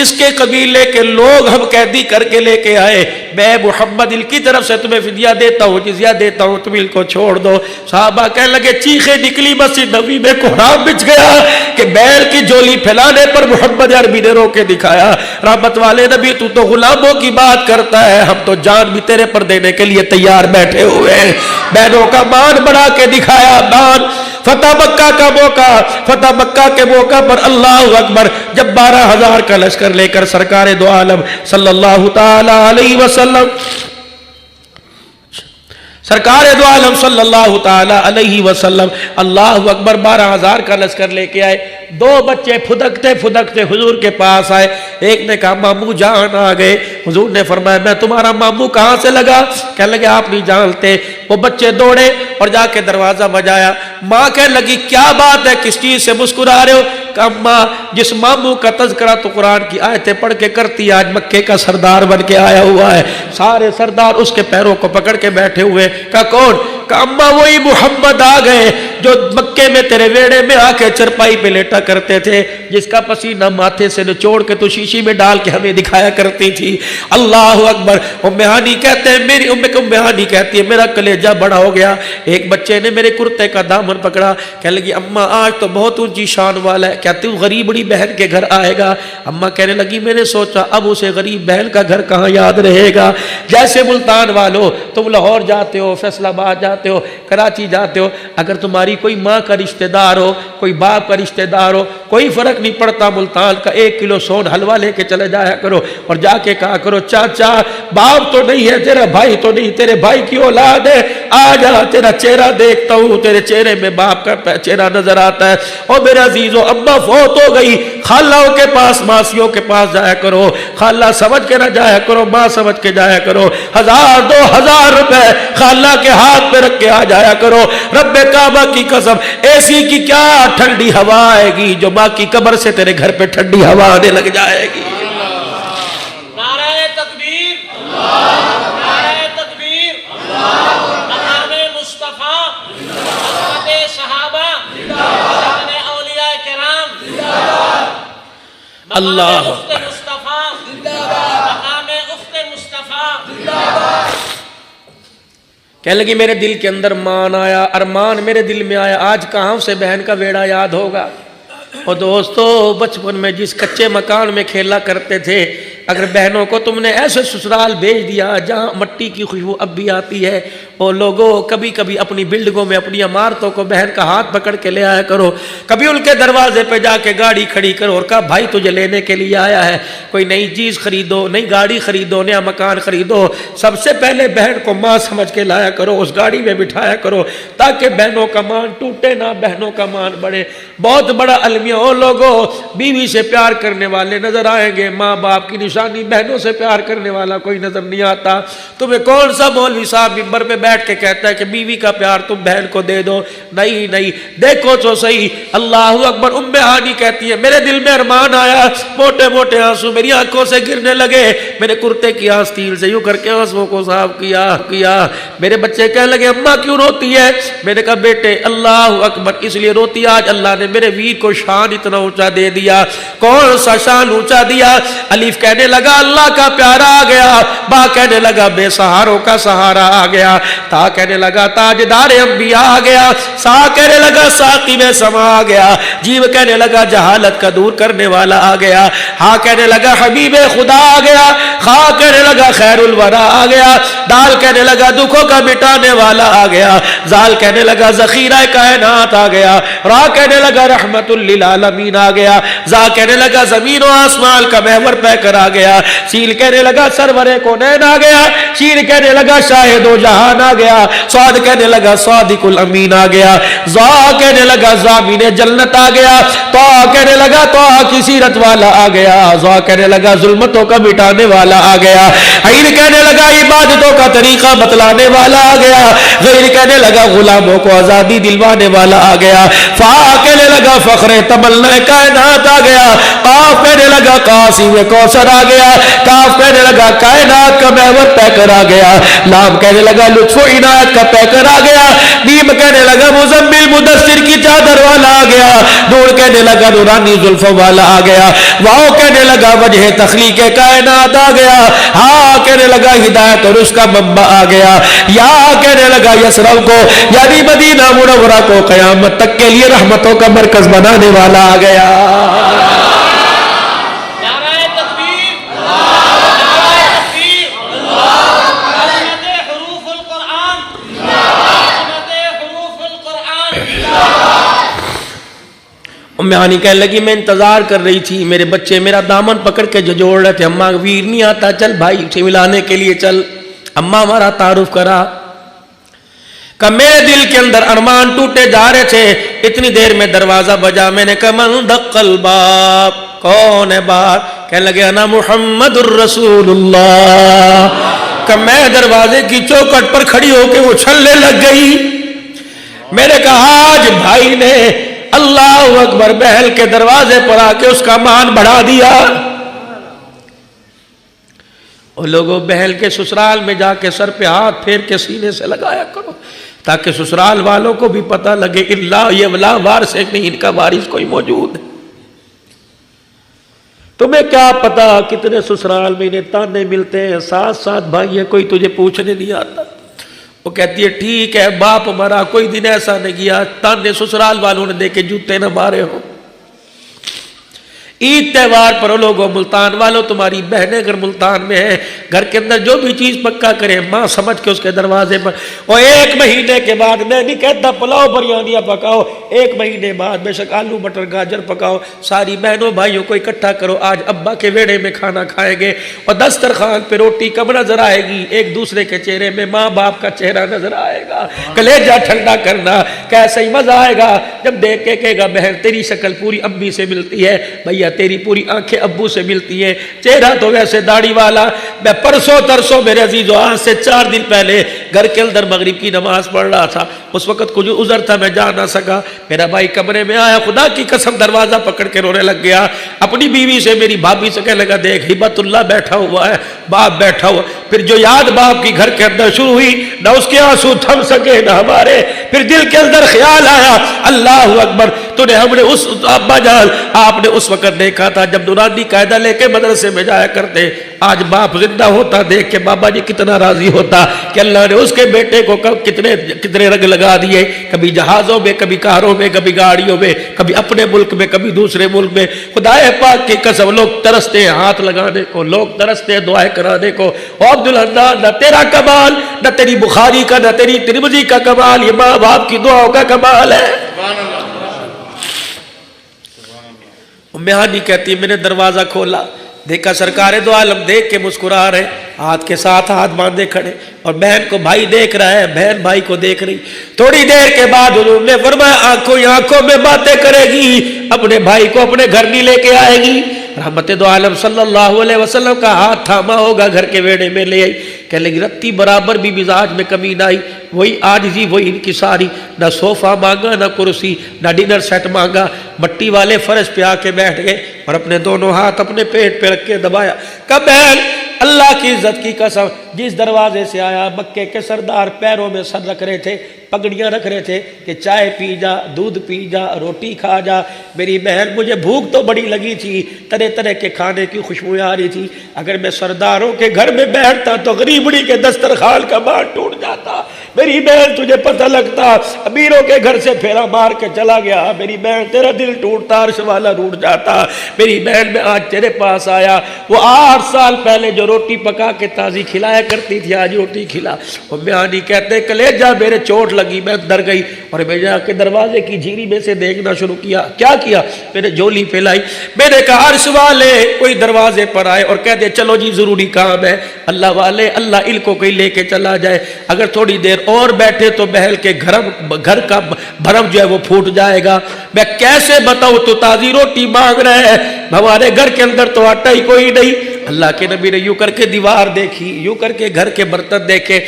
اس کے قبیلے کے لوگ ہم قیدی کر کے لے کے آئے، میں محمد ان کی طرف سے تمہیں فدیہ دیتا ہوں، جزیہ دیتا ہوں، تم ان کو چھوڑ دو۔ صحابہ کہنے لگے چیخیں نکلی مسجد نبوی میں، کوہرام بچ گیا کہ بیل کی جولی پھیلانے پر محمد عربی نے رو کے دکھایا، رحمت والے نبی تو غلاموں کی بات کرتا ہے، ہم تو جان بھی تیرے پر دینے کے لیے تیار بیٹھے ہوئے ہیں۔ بہنوں کا مان بڑھا کے دکھایا، مان فتح مکہ کا موقع، فتح مکہ کے موقع پر اللہ اکبر جب 12,000 کا لشکر لے کر سرکار دو عالم صلی اللہ تعالی علیہ وسلم، سرکار دو عالم صلی اللہ تعالی علیہ وسلم اللہ اکبر 12,000 کا لشکر لے کے آئے، دو بچے پھدکتے پھدکتے حضور کے پاس آئے۔ ایک نے کہا ماموں جان آ گئے۔ حضور نے فرمایا میں تمہارا ماموں کہاں سے لگا؟ کہنے لگے آپ نہیں جانتے۔ وہ بچے دوڑے اور جا کے دروازہ بجایا۔ ماں کہنے لگی کیا بات ہے، کس چیز سے مسکرا رہے ہو؟ کہ ماں جس ماموں کا تذکرہ تو قرآن کی آیتیں پڑھ کے کرتی، آج مکے کا سردار بن کے آیا ہوا ہے، سارے سردار اس کے پیروں کو پکڑ کے بیٹھے ہوئے۔ کہ کون؟ کہ اماں وہی محمد آ گئے جو مکے میں تیرے ویڑے میں آ کے چرپائی پہ لیٹا کرتے تھے، جس کا پسینہ ماتھے سے نچوڑ کے تو شیشی میں ڈال کے ہمیں دکھایا کرتی تھی۔ اللہ اکبر۔ ام ہانی کہتے ہیں میری ام ہانی کہتی ہے میرا کلیجہ بڑا ہو گیا، ایک بچے نے میرے کرتے کا دامن پکڑا، کہنے لگی اماں آج تو بہت اونچی شان والا ہے، کیا تو غریبڑی بہن کے گھر آئے گا؟ اماں کہنے لگی میں نے سوچا اب اسے غریب بہن کا گھر کہاں یاد رہے گا، جیسے ملتان والو تم لاہور جاتے ہو، فیصل آباد جاتے ہو، کراچی جاتے ہو، اگر تمہاری کوئی ماں کا رشتہ دار ہو، کوئی باپ کا رشتہ دار ہو، کوئی فرق نہیں پڑتا، ملتان کا 1 کلو سون حلوہ لے کے چلے جایا کرو اور جا کے کہا کرو چاچا باپ تو نہیں ہے تیرا، بھائی تو نہیں، تیرے بھائی کی اولاد ہے، آ جا تیرا چہرہ دیکھتا ہوں، تیرے چہرے میں باپ کا چہرہ نظر آتا ہے۔ اور میرے عزیزو اماں فوت ہو گئی، خالوں کے پاس ماسیوں کے پاس جایا کرو، خالہ سمجھ کے نہ جایا کرو، ماں سمجھ کے جایا کرو، 1000-2000 روپے خالہ کے ہاتھ پہ رکھ کے آ جایا کرو۔ رب کعبہ کی قسم ایسی کی کیا ٹھنڈی ہوا آئے گی جو ماں کی قبر سے تیرے گھر پہ ٹھنڈی ہوا آنے لگ جائے گی۔ نعرہ تکبیر، نعرہ تکبیر، مقام مصطفیٰ، حضرت صحابہ، شان اولیاء کرام، اللہ مقام اخت مصطفیٰ، مقام اخت مصطفیٰ۔ کہنے لگی میرے دل کے اندر مان آیا، ارمان میرے دل میں آیا، آج کہاں سے بہن کا بیڑا یاد ہوگا۔ اور دوستو بچپن میں جس کچے مکان میں کھیلا کرتے تھے، اگر بہنوں کو تم نے ایسے سسرال بھیج دیا جہاں مٹی کی خوشبو اب بھی آتی ہے، اور لوگوں کبھی کبھی اپنی بلڈنگوں میں اپنی عمارتوں کو بہن کا ہاتھ پکڑ کے لے آیا کرو، کبھی ان کے دروازے پہ جا کے گاڑی کھڑی کرو اور کہا بھائی تجھے لینے کے لیے آیا ہے، کوئی نئی چیز خریدو، نئی گاڑی خریدو، نیا مکان خریدو، سب سے پہلے بہن کو ماں سمجھ کے لایا کرو، اس گاڑی میں بٹھایا کرو تاکہ بہنوں کا مان ٹوٹے نہ، بہنوں کا مان بڑھے۔ بہت بڑا المیہ ہو لوگوں، بیوی سے پیار کرنے والے نظر آئیں گے، ماں باپ کی نشانی، بہنوں سے پیار کرنے والا کوئی نظر نہیں آتا۔ تمہیں کون سا مولوی صاحب منبر پہ بیٹھ کے کہتا ہے کہ بیوی کا پیار تم بہن کو دے دو. نہیں نہیں, دیکھو تو صحیح. اللہ اکبر. ام ہانی کہتی ہے میرے دل میں ارمان آیا, موٹے موٹے آنسو میری آنکھوں سے گرنے لگے, میں نے کرتے کی آستین سے یوں کر کے آنسوں کو صاف کیا. میرے بچے کہنے لگے اماں کیوں روتی ہے؟ میں نے کہا بیٹے اللہ اکبر اس لیے روتی آج اللہ نے میرے ویر کو شان اتنا اونچا دے دیا. کون سا شان اونچا دیا؟ الف کہنے لگا اللہ کا پیارا آ گیا, با کہنے لگا بے سہاروں کا سہارا آ گیا, تا کہنے لگا تاجدار انبیاء آ گیا, سا کہنے لگا ساقی میں سما آ گیا, جیم کہنے لگا جہالت کا دور کرنے والا آ گیا, ہاں کہنے لگا حبیب خدا آ گیا, خا کہنے لگا خیر الورا آ گیا, دال کہنے لگا دکھوں کا مٹانے والا آ گیا, زال کہنے لگا ذخیرہ کائنات آ گیا, را کہنے لگا رحمت للعالمین آ گیا, زا کہنے لگا زمین و آسمان کا محور پہ کر آ گیا, سیل کہنے لگا سرور کونین آ گیا, شیر کہنے لگا شاہد و جہان آ گیا, صاد کہنے لگا صادق الامین آ گیا, زا کہنے لگا زامین جنت آ گیا, تو کہنے لگا تو کی سیرت والا آ گیا, زا کہنے لگا ظلمتوں کا مٹانے والا آ گیا, عین کہنے لگا عبادتوں کا طریقہ بتلانے والا آ گیا, غیر کہنے لگا غلاموں کو آزادی دلوانے والا آ گیا, فا کہنے لگا فخر تمنا کائنات آ گیا, قاف کہنے لگا قاسم کوثر آ گیا, کاف کہنے لگا کائنات کا محور پیکر آ گیا, لام کہنے لگا لطف و عنایت کا پیکر آ گیا, میم کہنے لگا مزمل مدثر کی چادر والا آ گیا, نور کہنے لگا نورانی زلفوں والا آ گیا, واؤ کہنے لگا وجہ تخلیق کائنات آ گیا, ہاں کہنے لگا ہدایت اور اس کا منبع آ گیا, یا کہنے لگا یسرف کو یعنی مدینہ منورہ کو قیامت تک کے لیے رحمتوں کا مرکز بنانے والا آ گیا. ام ہانی کہنے لگی میں انتظار کر رہی تھی, میرے بچے میرا دامن پکڑ کے جھجوڑ رہے تھے, اماں ویر نہیں آتا, چل بھائی سے ملانے کے لیے چل. اماں ہمارا تعارف کرا, کہ میرے دل کے اندر ارمان ٹوٹے جا رہے تھے, اتنی دیر میں دروازہ بجا, میں نے کہا من دق الباب, کون ہے بار؟ کہنے لگے انا محمد الرسول اللہ. کہ میں دروازے کی چوکھٹ پر کھڑی ہو کے اچھلنے لگ گئی. میں نے کہا آج بھائی نے اللہ اکبر بہل کے دروازے پر آ کے اس کا مان بڑھا دیا. اور لوگوں بہل کے سسرال میں جا کے سر پہ ہاتھ پھیر کے سینے سے لگایا کرو, تاکہ سسرال والوں کو بھی پتہ لگے اللہ یہ ولا وارث نہیں, ان کا وارث کوئی موجود ہے. تمہیں کیا پتا کتنے سسرال میں انہیں تانے ملتے ہیں, ساتھ بھائی ہے کوئی تجھے پوچھنے نہیں آتا. وہ کہتی ہے ٹھیک ہے باپ ہمارا کوئی دن ایسا نہیں کیا تانے سسرال والوں نے دے کے جوتے نہ مارے ہو. عید تہوار پر لوگوں ملتان والوں تمہاری بہنیں اگر ملتان میں ہیں, گھر کے اندر جو بھی چیز پکا کرے ماں سمجھ کے اس کے دروازے پر, اور 1 مہینے کے بعد, میں نہیں کہتا پلاؤ بریانیاں پکاؤ, 1 مہینے بعد بے شک آلو مٹر گاجر پکاؤ, ساری بہنوں بھائیوں کو اکٹھا کرو, آج ابا کے ویڑے میں کھانا کھائیں گے, اور دسترخوان پہ روٹی کب نظر آئے گی؟ ایک دوسرے کے چہرے میں ماں باپ کا چہرہ نظر آئے گا. کلیجہ ٹھنڈا کرنا, کیسا ہی مزہ آئے گا جب دیکھ کے کہے گا بہن تیری شکل پوری امی سے ملتی ہے, بھیا تیری پوری آنکھیں ابو سے ملتی ہیں, چہرہ تو ویسے داڑھی والا. میں پرسوں ترسوں میرے عزیزو آج سے 4 دن پہلے گھر کے اندر مغرب کی نماز پڑھ رہا تھا, اس وقت کچھ عذر تھا میں جا نہ سکا. میرا بھائی کمرے میں آیا, خدا کی قسم دروازہ پکڑ کے رونے لگ گیا. اپنی بیوی سے میری بھابھی سے کہنے لگا دیکھ ہبت اللہ بیٹھا ہوا ہے, باپ بیٹھا ہوا. پھر جو یاد باپ کی گھر کے اندر شروع ہوئی, نہ اس کے آنسو تھم سکے نہ ہمارے. پھر دل کے اندر خیال آیا اللہ اکبر, تو نے ہم نے اس ابا جان آپ نے اس وقت دیکھا تھا جب نورانی قاعدہ لے کے مدرسے میں جایا کرتے. آج باپ زندہ ہوتا دیکھ کے بابا جی کتنا راضی ہوتا کہ اللہ نے اس کے بیٹے کو کتنے رنگ لگا دیے, کبھی جہازوں میں, کبھی کاروں میں, کبھی گاڑیوں میں, کبھی اپنے ملک میں, کبھی دوسرے ملک میں. خدا پاک کی قسم لوگ ترستے ہیں ہاتھ لگانے کو, لوگ ترستے ہیں دعائیں کرانے کو. عبدالحنان نہ تیرا کمال, نہ تیری بخاری کا, نہ تیری ترمذی کا کمال, یہ ماں باپ کی دعاؤں کا کمال ہے. ام ہانی کہتی ہے میں نے دروازہ کھولا, دیکھا سرکار دو عالم دیکھ کے مسکرا رہے, ہاتھ کے ساتھ ہاتھ باندھے کھڑے, اور بہن کو بھائی دیکھ رہا ہے, بہن بھائی کو دیکھ رہی. تھوڑی دیر کے بعد حضور نے فرمایا آنکھوں میں باتیں کرے گی, اپنے بھائی کو اپنے گھر نہیں لے کے آئے گی. رحمت دو عالم صلی اللہ علیہ وسلم کا ہاتھ تھاما ہوگا, گھر کے ویڑے میں لے آئی. کہ لیکن رتی برابر بھی مزاج میں کمی نہ آئی، وہی عاجزی وہی انکساری، نہ صوفہ مانگا نہ کرسی نہ ڈنر سیٹ مانگا، مٹی والے فرش پہ آ کے بیٹھ گئے اور اپنے دونوں ہاتھ اپنے پیٹ پہ رکھ کے دبایا۔ کبیل اللہ کی عزت کی قسم، جس دروازے سے آیا مکے کے سردار پیروں میں سر رکھ رہے تھے، پگڑیاں رکھ رہے تھے کہ چائے پی جا، دودھ پی جا، روٹی کھا جا۔ میری بہن مجھے بھوک تو بڑی لگی تھی، طرح طرح کے کھانے کی خوشبوئیں آ رہی تھی، اگر میں سرداروں کے گھر میں بیٹھتا تو غریبڑی کے دسترخوان کا بار ٹوٹ جاتا۔ میری بہن تجھے پتہ لگتا امیروں کے گھر سے پھیرا مار کے چلا گیا، میری بہن تیرا دل ٹوٹتا، عرش والا روٹ جاتا۔ میری بہن میں آج تیرے پاس آیا، وہ 8 سال پہلے جو روٹی پکا کے تازی کھلایا کرتی تھی آج روٹی کھلا۔ وہ میانی کہتے کلیجہ میرے چوٹ لگی، میں ڈر گئی اور میں جا کے دروازے کی جھیری میں سے دیکھنا شروع کیا۔ کیا کیا؟ میں نے جھولی پھیلائی، میں نے کہا عرش والے کوئی دروازے پر آئے اور کہہ دے چلو جی ضروری کام ہے، اللہ والے اللہ ان کو کوئی لے کے چلا جائے، اگر تھوڑی دیر اور بیٹھے تو بہل کے گھر کا بھرم جو ہے وہ پھوٹ جائے گا۔ میں کیسے بتاؤں تو تازی روٹی مانگ رہے ہیں، ہمارے گھر کے اندر تو آٹا ہی کوئی نہیں۔ اللہ کے نبی نے یوں کر کے دیوار دیکھی، یوں کر کے گھر کے برتن دیکھے،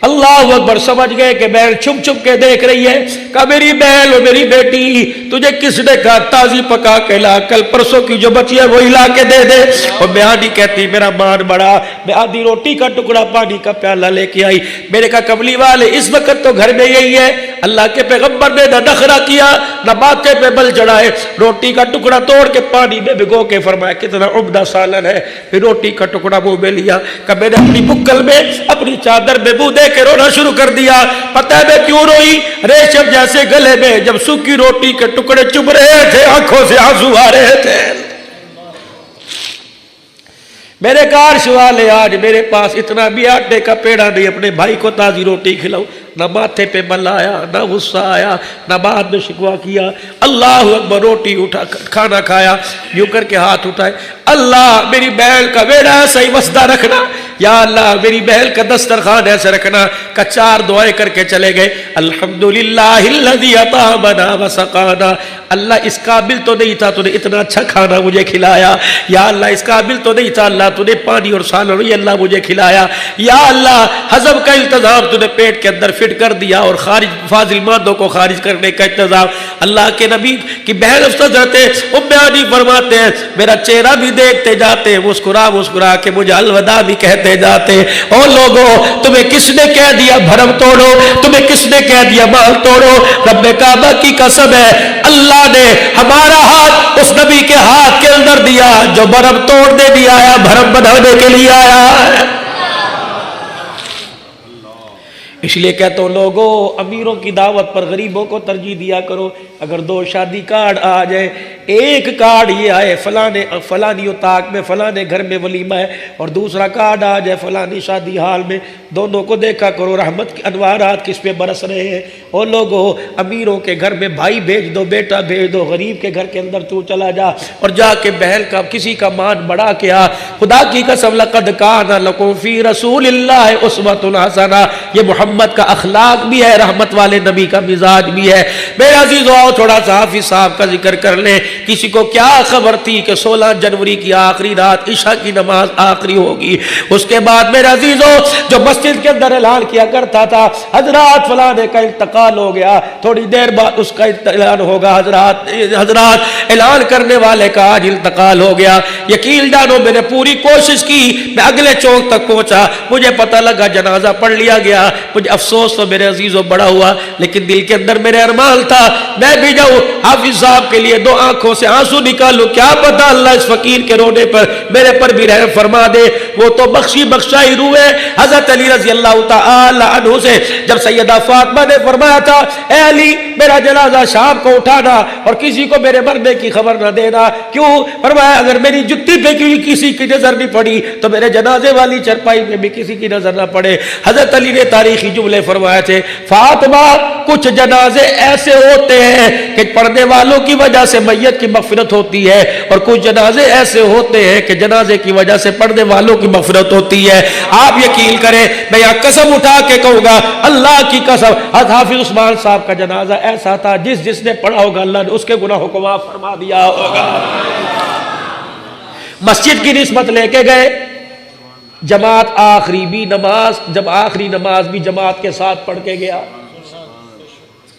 اللہ اکبر، سمجھ گئے کہ بہن چھپ چھپ کے دیکھ رہی ہے۔ کہا میری بہن اور میری بیٹی تجھے کس نے کہا تازی پکا کے لا، کل پرسوں کی جو بچی ہے وہی لا کے دے دے۔ اور بیانی کہتی میرا مان بڑا، میں آدھی روٹی کا ٹکڑا پانی کا پیالہ لے کے آئی۔ میں نے کہا کملی والے اس وقت تو گھر میں یہی ہے، اللہ کے پیغمبر نے نہ نخرہ کیا نہ ماتھے پہ بل چڑھائے، روٹی کا ٹکڑا توڑ کے پانی میں بھگو کے فرمایا کتنا عمدہ سالن ہے، پھر روٹی کا ٹکڑا منہ میں لیا۔ کہ میں نے اپنی بکل میں اپنی چادر میں منہ دے کے رونا شروع کر دیا۔ پتہ ہے میں کیوں روئی؟ ریشم جیسے گلے میں جب سوکھی روٹی کے ٹکڑے چبھ رہے تھے آنکھوں سے آنسو آ رہے تھے۔ میرے کہا عرش والے آج میرے پاس اتنا بھی آٹے کا پیڑا نہیں، اپنے بھائی کو تازی روٹی کھلاؤ، نہ ماتھے پہ مل آیا، نہ غصہ آیا، نہ بعد میں شکوہ کیا۔ اللہ اکبر، روٹی اٹھا کھانا کھایا، یوں کر کے ہاتھ اٹھائے، اللہ میری بہن کا بیڑا ایسا ہی وسدہ رکھنا، یا اللہ میری بہن کا دسترخوان ایسے رکھنا۔ کا 4 دعائیں کر کے چلے گئے۔ الحمدللہ الذی اطعمنا وسقانا، اللہ اس قابل تو نہیں تھا تو نے اتنا اچھا کھانا مجھے کھلایا، یا اللہ اس قابل تو نہیں تھا اللہ تو نے پانی اور سالن یہ اللہ مجھے کھلایا، یا اللہ ہضم کا انتظام تو نے پیٹ کے اندر فٹ کر دیا اور خارج فاضل مادوں کو خارج کرنے کا انتظام۔ اللہ کے نبی کی بہن حضرت ام ہانی فرماتے ہیں میرا چہرہ بھی دیکھتے جاتے، مسکرا مسکرا کے مجھے الوداع بھی کہتے جاتے۔ او لوگوں تمہیں کس نے کہہ دیا بھرم توڑو، تمہیں کس نے کہہ دیا مال توڑو؟ رب کعبہ کی قسم ہے اللہ نے ہمارا ہاتھ اس نبی کے ہاتھ کے اندر دیا جو بھرم توڑنے نہیں آیا، بھرم بنانے کے لیے آیا ہے۔ اس لیے کہتا ہوں لوگوں امیروں کی دعوت پر غریبوں کو ترجیح دیا کرو۔ اگر 2 شادی کارڈ آ جائے، ایک کارڈ یہ آئے فلانی اتاق میں فلانے گھر میں ولیمہ ہے، اور دوسرا کارڈ آ جائے فلانی شادی حال میں، دونوں کو دیکھا کرو رحمت کے انوارات کس پہ برس رہے ہیں۔ اور لوگوں امیروں کے گھر میں بھائی بھیج دو، بیٹا بھیج دو، غریب کے گھر کے اندر تو چلا جا اور جا کے بہن کا کسی کا مان بڑھا کے آ۔ خدا کی قسم لقد کان لکم فی رسول اللہ اسوۃ حسنہ، یہ محمد کا اخلاق بھی ہے، رحمت والے نبی کا مزاج بھی ہے۔ میرے عزیزو آؤ تھوڑا سا حافظ صاحب کا ذکر کر لیں۔ کسی کو کیا خبر تھی کہ 16 جنوری کی آخری رات عشاء کی نماز آخری ہوگی؟ اس کے بعد میرے عزیزو جو مسجد کے اندر اعلان کیا کرتا تھا حضرات فلانے کا انتقال ہو گیا، تھوڑی دیر بعد اس کا اعلان ہوگا حضرات اعلان کرنے والے کا آج انتقال ہو گیا۔ یقین جانو میں نے پوری کوشش کی، میں اگلے چوک تک پہنچا، مجھے پتہ لگا جنازہ پڑھ لیا گیا، مجھے افسوس تو میرے عزیزو بڑا ہوا، لیکن دل کے اندر میرے ارمان تھا میں بھی جاؤں حافظ صاحب کے لیے 2 آنکھوں سے آنسو نکالوں، کیا پتہ اللہ اس فقیر کے رونے پر میرے پر بھی رحم فرما دے۔ وہ تو بخشی بخشائی روح ہے۔ حضرت علی رضی اللہ تعالی عنہ سے جب سیدہ فاطمہ نے فرمایا تھا اے علی میرا جنازہ شام کو اٹھانا اور کسی کو میرے مرنے کی خبر نہ دینا، کیوں؟ فرمایا اگر میری جتی پہ کسی کی نظر نہیں پڑی تو میرے جنازے والی چرپائی میں بھی کسی کی نظر نہ پڑے۔ حضرت علی نے تاریخی جملے فرمائے تھے فاطمہ کچھ جنازے ایسے ہوتے ہیں کہ پڑھنے والوں کی وجہ سے میت کی مغفرت ہوتی ہے، اور کچھ جنازے ایسے ہوتے ہیں کہ جنازے کی وجہ سے پڑھنے والوں کی مغفرت ہوتی ہے۔ آپ یقین کریں میں یہاں قسم اٹھا کے کہوں گا اللہ کی قسم حافظ عثمان صاحب کا جنازہ ایسا تھا جس نے پڑھا ہوگا اللہ نے اس کے گناہوں کو معاف فرما دیا ہوگا۔ مسجد کی نسبت لے کے گئے، جماعت آخری بھی نماز، جب آخری نماز بھی جماعت کے ساتھ پڑھ کے گیا.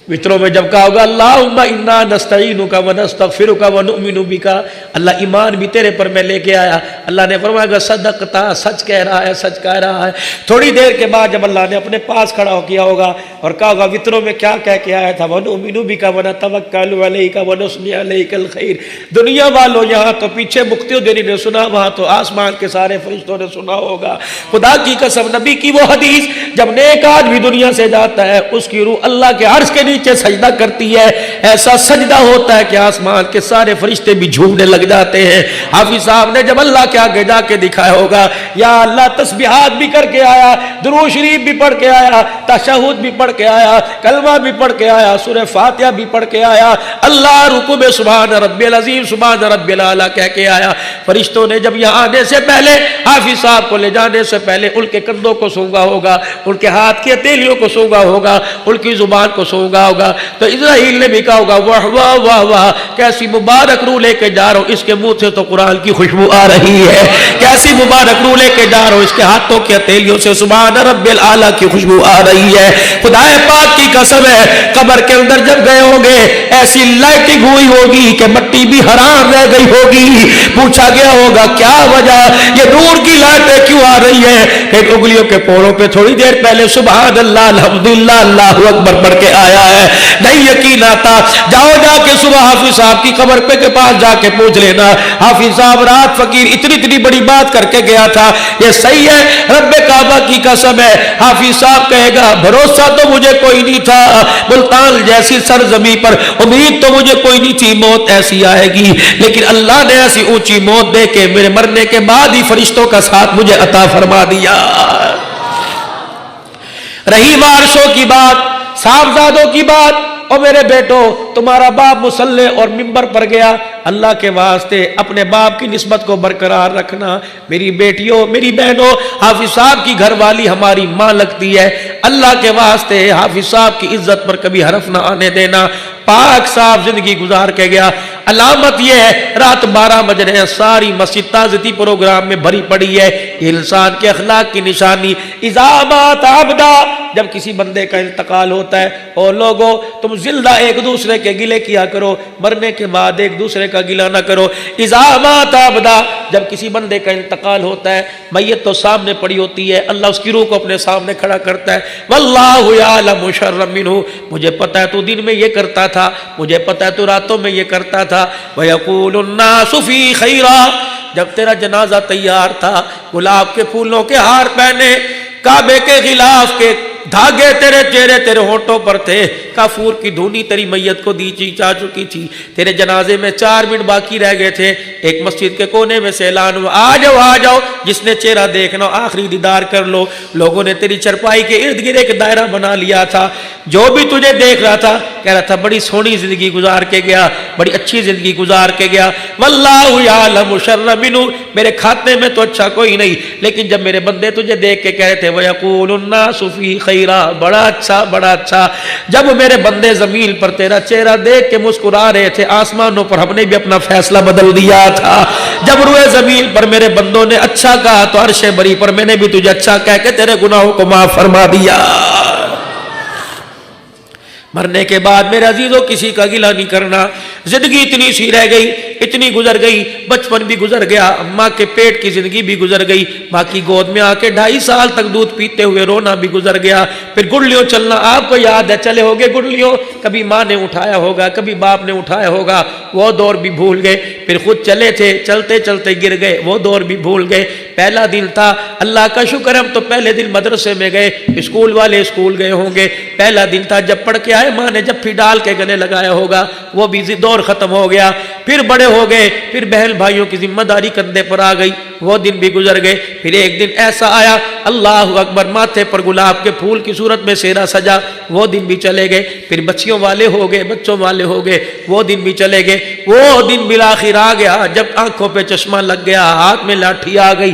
وطروں میں جب کہا ہوگا اللہم انا نستعینک ونستغفرک ونؤمن بک، اللہ ایمان بھی تیرے پر میں لے کے آیا. اللہ نے فرمایا کہ صدقتا، سچ کہہ رہا ہے، سچ کہہ رہا ہے. تھوڑی دیر کے بعد جب اللہ نے اپنے پاس کھڑا ہو کیا ہوگا اور کہا ہوگا وطروں میں کیا کہہ کے آیا تھا، ونؤمن بک ونتوکل علیک ونثنی علیک الخیر. دنیا والوں یہاں تو پیچھے مقتدی نے سنا، وہاں تو آسمان کے سارے فرشتوں نے سنا ہوگا. خدا کی قسم، نبی کی وہ حدیث، جب نیک آدمی دنیا سے جاتا ہے اس کی روح اللہ کے عرش کے نیچے سجدہ کرتی ہے. ایسا سجدہ ہوتا ہے کہ آسمان کے سارے فرشتے بھی جھومنے لگ جاتے ہیں. حافظ صاحب نے جب اللہ کے آگے جا کے دکھایا ہوگا یا اللہ تسبیحات بھی کر کے آیا، درود شریف بھی پڑھ کے آیا، تشہد بھی پڑھ کے آیا، کلمہ بھی پڑھ کے آیا، سورہ فاتحہ بھی پڑھ کے آیا، اللہ رکوع میں سبحان ربی العظیم سبحان ربی الاعلیٰ کہہ کے آیا. فرشتوں نے جب یہاں آنے سے پہلے، حافظ صاحب کو لے جانے سے پہلے ان کے کندھوں کو سونگا ہوگا، ان کے ہاتھ کی ہتھیلیوں کو سونگا ہوگا، ان کی زبان کو سونگا ہوگا. تو اسرائیل نے بھی کہا ہوگا واہ واہ واہ واہ، کیسی مبارک روح لے کے جا رہا ہوں، اس کے منہ سے تو قرآن کی خوشبو آ رہی ہے. کیسی مبارک روح لے کے جا رہا ہوں، اس کے ہاتھوں کی ہتھیلیوں سے سبحان رب الاعلیٰ کی خوشبو آ رہی ہے. خدا پاک کی قسم ہے، قبر کے اندر جب گئے ہوں گے ایسی لائٹنگ ہوئی ہوگی کہ مٹی بھی حرام رہ گئی ہوگی. پوچھا گیا ہوگا کیا وجہ، یہ نور کی لائٹیں کیوں آ رہی ہے؟ پھر انگلیوں کے پوروں پہ تھوڑی دیر پہلے سبحان اللہ الحمدللہ اللہ اکبر پڑھ کے آیا ہے. نہیں یقین آتا، جاؤ جا کے صبح حافظ صاحب کی قبر پہ کے پاس جا کے پوچھ لینا، حافظ صاحب رات فقیر اتنی بڑی بات کر کے گیا تھا، یہ صحیح ہے؟ رب کعبہ کی قسم ہے، حافظ صاحب کہے گا بھروسہ تو مجھے کوئی نہیں تھا، ملتان جیسی سرزمین پر امید تو مجھے کوئی نہیں تھی موت ایسی آئے گی، لیکن اللہ نے ایسی اونچی موت دے کے میرے مرنے کے بعد ہی فرشتوں کا ساتھ مجھے عطا فرما دیا. رہی وارثوں کی بات، صاحبزادوں کی بات، اور میرے بیٹو تمہارا باپ مصلی اور ممبر پر گیا، اللہ کے واسطے اپنے باپ کی نسبت کو برقرار رکھنا. میری بیٹیوں، میری بہنوں، حافظ صاحب کی گھر والی ہماری ماں لگتی ہے، اللہ کے واسطے حافظ صاحب کی عزت پر کبھی حرف نہ آنے دینا. پاک صاحب زندگی گزار کے گیا. علامت یہ ہے رات 12 بج رہے ہیں، ساری مسجد تعزیتی پروگرام میں بھری پڑی ہے. یہ انسان کے اخلاق کی نشانی. اذا مات عبدا، جب کسی بندے کا انتقال ہوتا ہے، اور لوگوں تم زندہ ایک دوسرے کے گلے کیا کرو، مرنے کے بعد ایک دوسرے کا گلہ نہ کرو. اذا مات عبدا، جب کسی بندے کا انتقال ہوتا ہے، میت تو سامنے پڑی ہوتی ہے، اللہ اس کی روح کو اپنے سامنے کھڑا کرتا ہے. واللہ یعلم شر منہ، مجھے پتا ہے تو دن میں یہ کرتا تھا، مجھے پتا ہے تو راتوں میں یہ کرتا تھا. وَيَقُولُ النَّاسُ فِي خَيْرًا، جب تیرا جنازہ تیار تھا، گلاب کے پھولوں کے ہار پہنے، کعبے کے غلاف کے دھاگے تیرے چہرے تیرے ہونٹوں پر تھے، کافور کی دھونی تیری میت کو دی چا چکی تھی، تیرے جنازے میں 4 منٹ باقی رہ گئے تھے. ایک مسجد کے کونے میں سے اعلان ہوا آ جاؤ آ جاؤ، جس نے چہرہ دیکھنا آخری دیدار کر لو. لوگوں نے تیری چرپائی کے ارد گرد ایک دائرہ بنا لیا تھا، جو بھی تجھے دیکھ رہا تھا کہہ رہا تھا بڑی سونی زندگی گزار کے گیا، بڑی اچھی زندگی گزار کے گیا. واللہ یعلم شر منہ، میرے کھاتے میں تو اچھا کوئی نہیں، لیکن جب میرے بندے تجھے دیکھ کے کہہ رہے تھے وَيَقُولُ النَّاسُ فِي خَيْرًا، بڑا اچھا بڑا اچھا. جب میرے بندے زمین پر تیرا چہرہ دیکھ کے مسکرا رہے تھے، آسمانوں پر ہم نے بھی اپنا فیصلہ بدل دیا تھا. جب روئے زمین پر میرے بندوں نے اچھا کہا تو عرش بری پر میں نے بھی تجھے اچھا کہہ کے تیرے گناہوں کو معاف فرما دیا. مرنے کے بعد میرے عزیزوں کسی کا گلہ نہیں کرنا. زندگی اتنی سی رہ گئی، اتنی گزر گئی، بچپن بھی گزر گیا، ماں کے پیٹ کی زندگی بھی گزر گئی، ماں کی گود میں آ کے 2.5 سال تک دودھ پیتے ہوئے رونا بھی گزر گیا. پھر گڑلیوں چلنا آپ کو یاد ہے، چلے ہوگے گڑلیوں، کبھی ماں نے اٹھایا ہوگا، کبھی باپ نے اٹھایا ہوگا، وہ دور بھی بھول گئے. پھر خود چلے تھے، چلتے چلتے گر گئے، وہ دور بھی بھول گئے. پہلا دن تھا، اللہ کا شکر ہم تو پہلے دن مدرسے میں گئے، اسکول والے اسکول گئے ہوں گے. پہلا دن تھا جب پڑھ کے آئے، ماں نے جب پھر ڈال کے گلے لگایا ہوگا، وہ بھی دور ختم ہو گیا. پھر بڑے ہو گئے، پھر بہن بھائیوں کی ذمہ داری کندھے پر آ گئی، وہ دن بھی گزر گئے. پھر ایک دن ایسا آیا، اللہ اکبر، ماتھے پر گلاب کے پھول کی صورت میں سہرا سجا، وہ دن بھی چلے گئے. پھر بچیوں والے ہو گئے، بچوں والے ہو گئے، وہ دن بھی چلے گئے. وہ دن بالآخر آ گیا جب آنکھوں پہ چشمہ لگ گیا، ہاتھ میں لاٹھی آ گئی،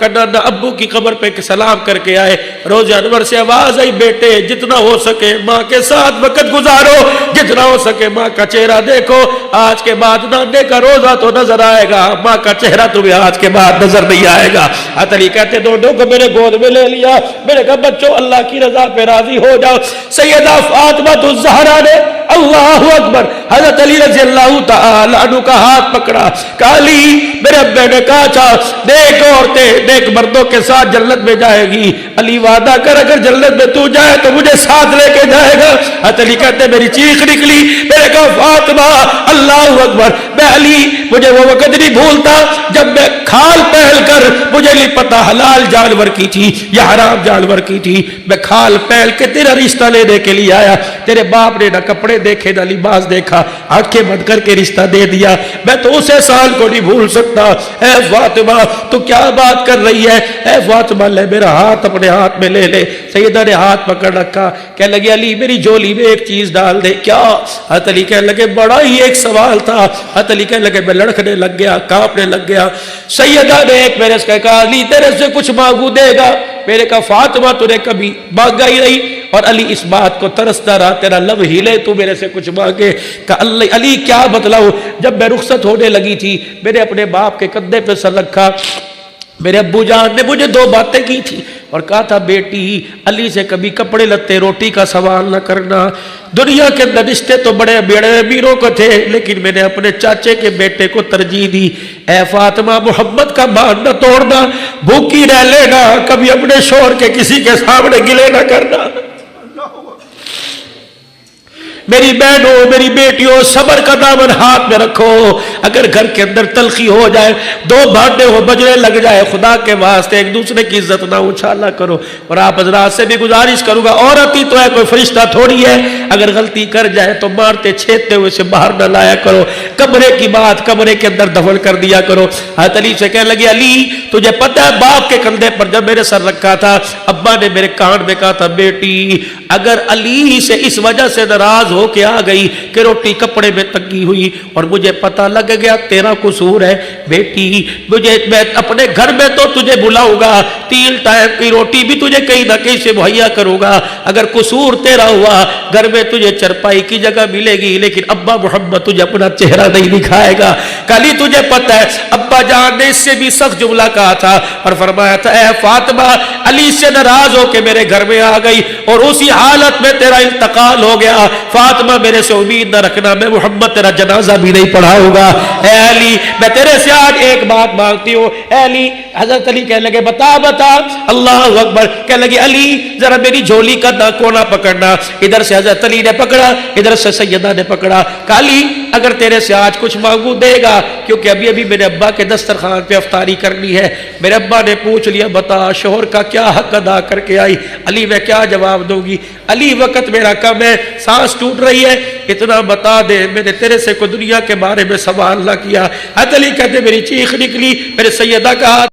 کنا نہ ابو کی قبر پہ سلام کر کے آئے. روزہ انور سے آواز آئی بیٹے جتنا ہو سکے ماں کے ساتھ وقت گزارو, جتنا ہو سکے ماں کا چہرہ دیکھو. آج کے بعد نانے کا روزہ تو نظر آئے گا, ماں کا چہرہ تمہیں آج کے بعد نظر نہیں آئے گا. حضرت علی کہتے دونوں کو میرے گود میں لے لیا. میں نے کہا بچوں اللہ کی رضا پہ راضی ہو جاؤ. سیدہ فاطمہ الزہرا نے اللہ اکبر حضرت علی رضی اللہ تعالی عنہ کا ہاتھ پکڑا. کہا علی میرے ابے نے کہا تھا نیک عورتیں نیک مردوں کے ساتھ جنت میں جائے گی. علی وعدہ کر اگر جنت میں تو جائے تو مجھے ساتھ لے کے جائے گا. حضرت علی کہتے میری چیخ نکلی. میں نے کہا فاطمہ اللہ اکبر, میں علی مجھے وہ وقت نہیں بھولتا جب میں کھال پہل کر, مجھے نہیں پتا حلال جانور کی تھی یا حرام جانور کی تھی, میں کھال پہل کے تیرا رشتہ لینے کے لیے آیا. تیرے باپ نے نہ کپڑے دیکھے نہ لباس دیکھا, آنکھیں بند کر کے رشتہ دے دیا. میں تو اس احسان کو نہیں بھول سکتا. اے فاطمہ تو کیا بات کر رہی ہے؟ اے فاطمہ لے میرا ہاتھ اپنے ہاتھ میں لے لے. سیدہ نے ہاتھ پکڑ رکھا. کہنے لگے علی میری جھولی میں ایک چیز ڈال دے. کیا؟ حضرت علی کہنے لگے بڑا ہی ایک سوال تھا. حضرت علی کہنے لگے میں لڑکنے لگ گیا, کانپنے لگ گیا. سیدہ نے ایک میرے سے کہا علی تیرے سے کچھ مانگو دے گا؟ میں نے کہا فاطمہ تو نے کبھی مانگا ہی نہیں. اور علی اس بات کو ترستا رہا تیرا لب ہلے تو میرے سے کچھ مانگے. کہ علی کیا بتلاؤں؟ جب میں رخصت ہونے لگی تھی میں نے اپنے باپ کے کندھے پہ سر رکھا. میرے ابو جان نے مجھے دو باتیں کی تھی اور کہا تھا بیٹی علی سے کبھی کپڑے لتے روٹی کا سوال نہ کرنا. دنیا کے اندر رشتے تو بڑے بڑے امیروں کو تھے لیکن میں نے اپنے چاچے کے بیٹے کو ترجیح دی. اے فاطمہ محمد کا مان نہ توڑنا, بھوکی رہ لینا, کبھی اپنے شوہر کے کسی کے سامنے گلے نہ کرنا. میری بہنوں میری بیٹیوں صبر کا دامن ہاتھ میں رکھو. اگر گھر کے اندر تلخی ہو جائے, دو بھانڈے ہو بجنے لگ جائے, خدا کے واسطے ایک دوسرے کی عزت نہ اچھالا کرو. اور آپ حضرات سے بھی گزارش کروں گا عورت ہی تو ہے کوئی فرشتہ تھوڑی ہے. اگر غلطی کر جائے تو مارتے چھیدتے ہوئے سے باہر نہ لایا کرو. کمرے کی بات کمرے کے اندر دفن کر دیا کرو. حضرت علی سے کہنے لگے علی تجھے پتہ ہے باپ کے کندھے پر جب میرے سر رکھا تھا ابا نے میرے کان میں کہا تھا بیٹی اگر علی سے اس وجہ سے ناراض ہو کے آ گئی کہ روٹی کپڑے میں تنگی ہوئی اور مجھے پتہ لگ گیا تیرا قصور ہے بیٹی, مجھے میں اپنے گھر میں تو تجھے بلاؤں گا, 3 ٹائم کی روٹی بھی تجھے کہیں نہ کہیں سے مہیا کروں گا. اگر قصور تیرا ہوا گھر میں تجھے چرپائی کی جگہ ملے گی لیکن ابا محمد تجھے اپنا چہرہ نہیں دکھائے گا. کلی تجھے پتہ ہے ابا جان نے اس سے بھی سخت جملہ کہا تھا اور فرمایا تھا اے فاطمہ علی سے ناراض ہو کے میرے گھر میں آ گئی اور اسی حالت میں تیرا انتقال ہو گیا. فاطمہ میرے سے امید نہ رکھنا میں محمد تیرا جنازہ بھی نہیں پڑھاؤں گا. اے علی میں تیرے سے آج ایک بات مانگتی ہوں. اے علی حضرت علی کہنے لگے بتا بتا. اللہ اکبر. کہنے لگے علی ذرا میری جھولی کا کونا پکڑنا. ادھر سے حضرت علی نے پکڑا, ادھر سے سیدہ نے پکڑا. کہا علی اگر تیرے سے آج کچھ مانگوں دے گا, کیونکہ ابھی میرے ابا کے دسترخوان پہ افطاری کرنی ہے. میرے ابا نے پوچھ لیا بتا شوہر کا کیا حق ادا کر کے آئی. علی میں کیا جواب دوں گی؟ علی وقت میرا کم ہے, سانس ٹوٹ رہی ہے, اتنا بتا دے میں نے تیرے سے کوئی دنیا کے بارے میں سوال نہ کیا. حضرت علی کہتے میری چیخ نکلی, میرے سیدہ کا